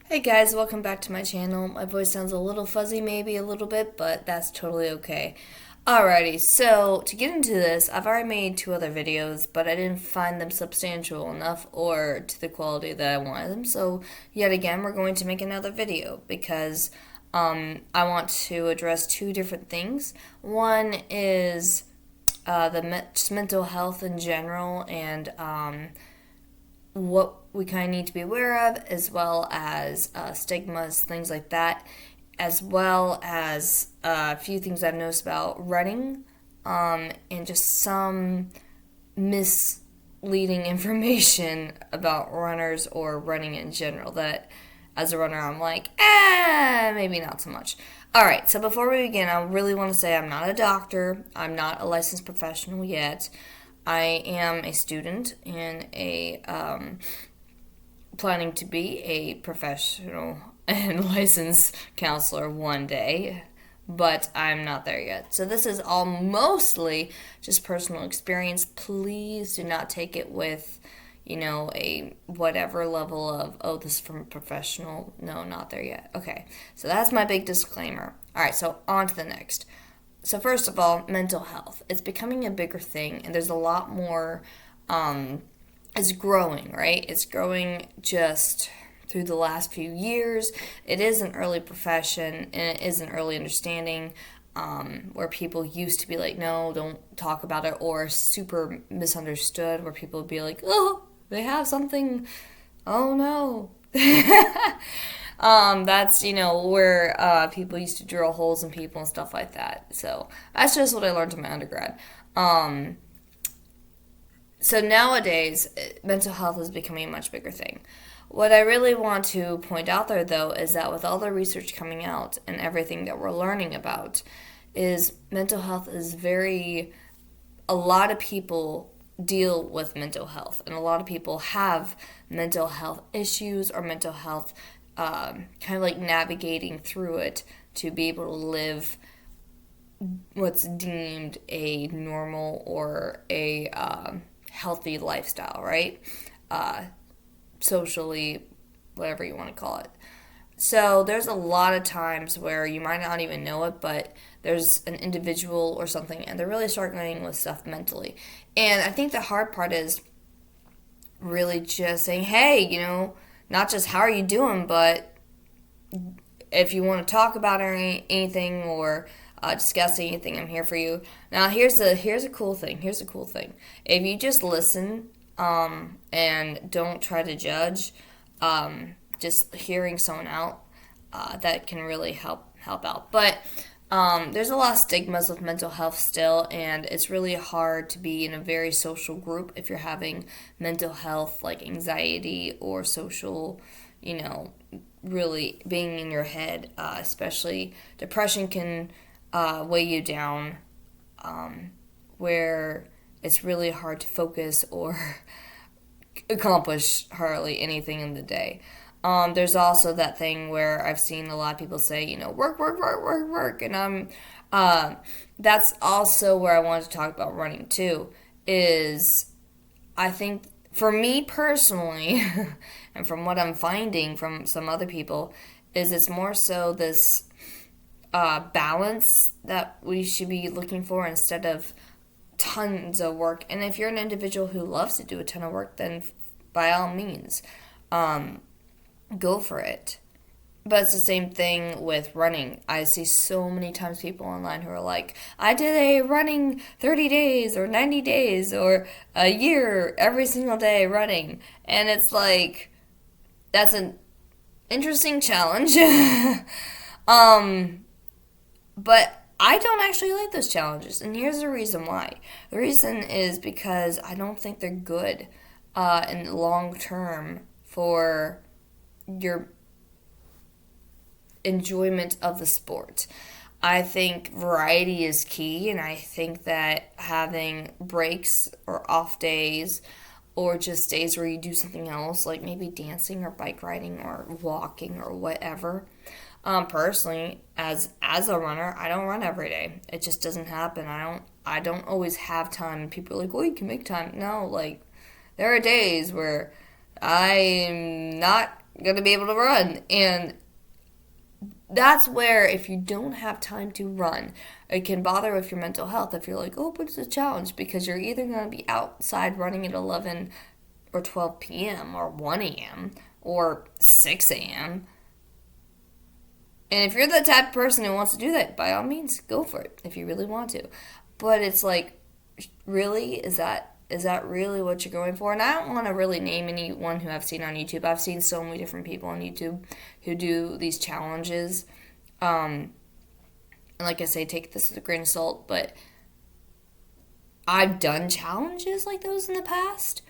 Hey guys, welcome back to my channel. My voice sounds a little fuzzy, maybe a little bit, but that's totally okay. Alrighty, so to get into this, I've already made two other videos, but I didn't find them substantial enough or to the quality that I wanted them. So, yet again, we're going to make another video because I want to address two different things. One is just mental health in general and what we kind of need to be aware of, as well as stigmas, things like that, as well as a few things I've noticed about running, and just some misleading information about runners or running in general that as a runner I'm like, maybe not so much. Alright, so before we begin, I really want to say I'm not a doctor, I'm not a licensed professional yet. I am a student in a planning to be a professional and licensed counselor one day, but I'm not there yet. So this is all mostly just personal experience. Please do not take it with, a whatever level of, oh, this is from a professional. No, not there yet. Okay, so that's my big disclaimer. All right, so on to the next. So first of all, mental health. It's becoming a bigger thing, and there's a lot more. It's growing, right? It's growing just through the last few years. It is an early profession, and it is an early understanding. Where people used to be like, no, don't talk about it, or super misunderstood, where people would be like, oh, they have something. Oh no. That's, where people used to drill holes in people and stuff like that. So that's just what I learned in my undergrad. So nowadays, mental health is becoming a much bigger thing. What I really want to point out there, though, is that with all the research coming out and everything that we're learning about, is mental health is a lot of people deal with mental health, and a lot of people have mental health issues or mental health kind of like navigating through it to be able to live what's deemed a normal or a healthy lifestyle, right? Socially, whatever you want to call it. So there's a lot of times where you might not even know it, but there's an individual or something, and they're really struggling with stuff mentally. And I think the hard part is really just saying, hey, not just how are you doing, but if you want to talk about anything or discuss anything, I'm here for you. Now, here's a cool thing. Here's a cool thing. If you just listen and don't try to judge, just hearing someone out, that can really help out. But there's a lot of stigmas with mental health still, and it's really hard to be in a very social group if you're having mental health, like anxiety or social, really being in your head. Especially depression can weigh you down, where it's really hard to focus or accomplish hardly anything in the day. There's also that thing where I've seen a lot of people say, work, work, work, work, work, and that's also where I wanted to talk about running too. Is I think for me personally, and from what I'm finding from some other people, is it's more so this balance that we should be looking for instead of tons of work. And if you're an individual who loves to do a ton of work, then by all means, go for it. But it's the same thing with running. I see so many times people online who are like, I did a running 30 days or 90 days or a year every single day running. And it's like, that's an interesting challenge. But I don't actually like those challenges. And here's the reason why. The reason is because I don't think they're good in the long term for your enjoyment of the sport. I think variety is key, and I think that having breaks or off days or just days where you do something else, like maybe dancing or bike riding or walking or whatever. Personally, as a runner, I don't run every day. It just doesn't happen. I don't always have time. People are like, "Well, you can make time." No, like there are days where I'm not going to be able to run. And that's where, if you don't have time to run, it can bother with your mental health if you're like, oh, but it's a challenge, because you're either going to be outside running at 11 or 12 p.m. or 1 a.m. or 6 a.m. And if you're the type of person who wants to do that, by all means, go for it if you really want to. But it's like, really? Is that really what you're going for? And I don't want to really name anyone who I've seen on YouTube. I've seen so many different people on YouTube who do these challenges. And like I say, take this with a grain of salt, but I've done challenges like those in the past.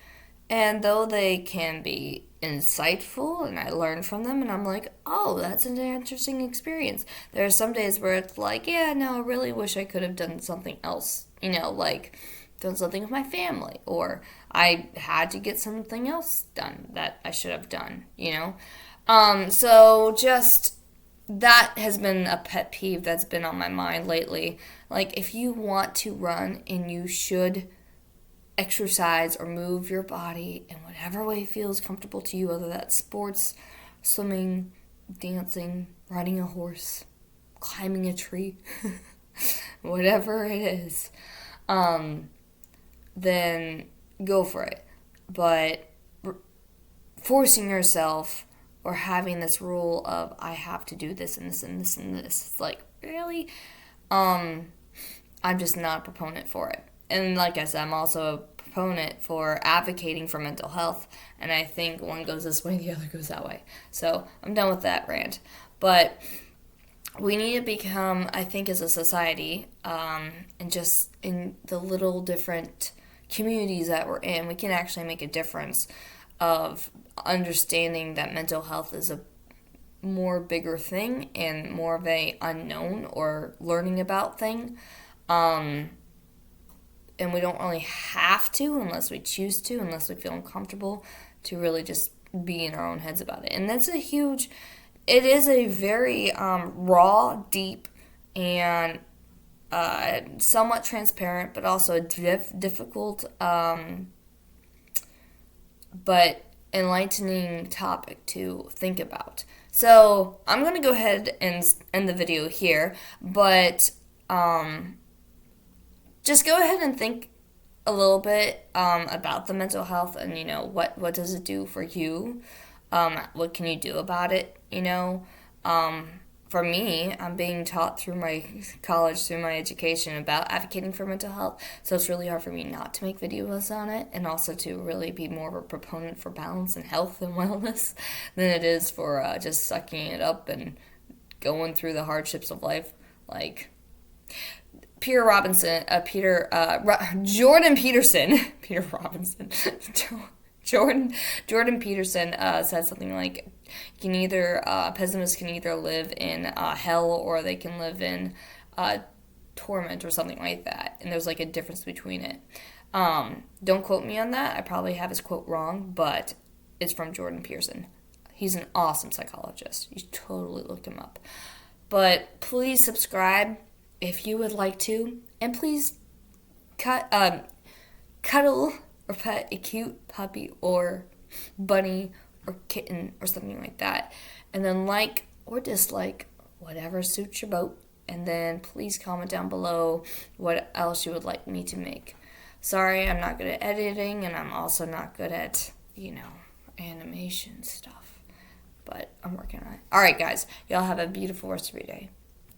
And though they can be insightful and I learn from them and I'm like, oh, that's an interesting experience. There are some days where it's like, yeah, no, I really wish I could have done something else, like done something with my family, or I had to get something else done that I should have done, So just that has been a pet peeve that's been on my mind lately. Like, if you want to run and you should exercise or move your body in whatever way feels comfortable to you, whether that's sports, swimming, dancing, riding a horse, climbing a tree, whatever it is, then go for it. But forcing yourself or having this rule of I have to do this and this and this and this, it's like, really? I'm just not a proponent for it. And like I said, I'm also a proponent for advocating for mental health, and I think one goes this way, the other goes that way. So I'm done with that rant. But we need to become, I think, as a society, and just in the little different communities that we're in, we can actually make a difference of understanding that mental health is a more bigger thing and more of a unknown or learning about thing. And we don't really have to, unless we choose to, unless we feel uncomfortable, to really just be in our own heads about it. And that's it is a very raw, deep, and somewhat transparent, but also a difficult, but enlightening topic to think about. So I'm going to go ahead and end the video here, but just go ahead and think a little bit about the mental health and, what does it do for you? What can you do about it? For me, I'm being taught through my college, through my education, about advocating for mental health. So it's really hard for me not to make videos on it, and also to really be more of a proponent for balance and health and wellness than it is for just sucking it up and going through the hardships of life. Like Jordan Peterson, Peter Robinson, Jordan Peterson said something like, pessimists can either live in hell or they can live in torment or something like that. And there's like a difference between it. Don't quote me on that. I probably have his quote wrong, but it's from Jordan Peterson. He's an awesome psychologist. You should totally look him up. But please subscribe if you would like to, and please cuddle or pet a cute puppy or bunny or kitten or something like that, and then like or dislike whatever suits your boat, and then please comment down below what else you would like me to make. Sorry, I'm not good at editing, and I'm also not good at, animation stuff, but I'm working on it. Alright guys, y'all have a beautiful rest of your day.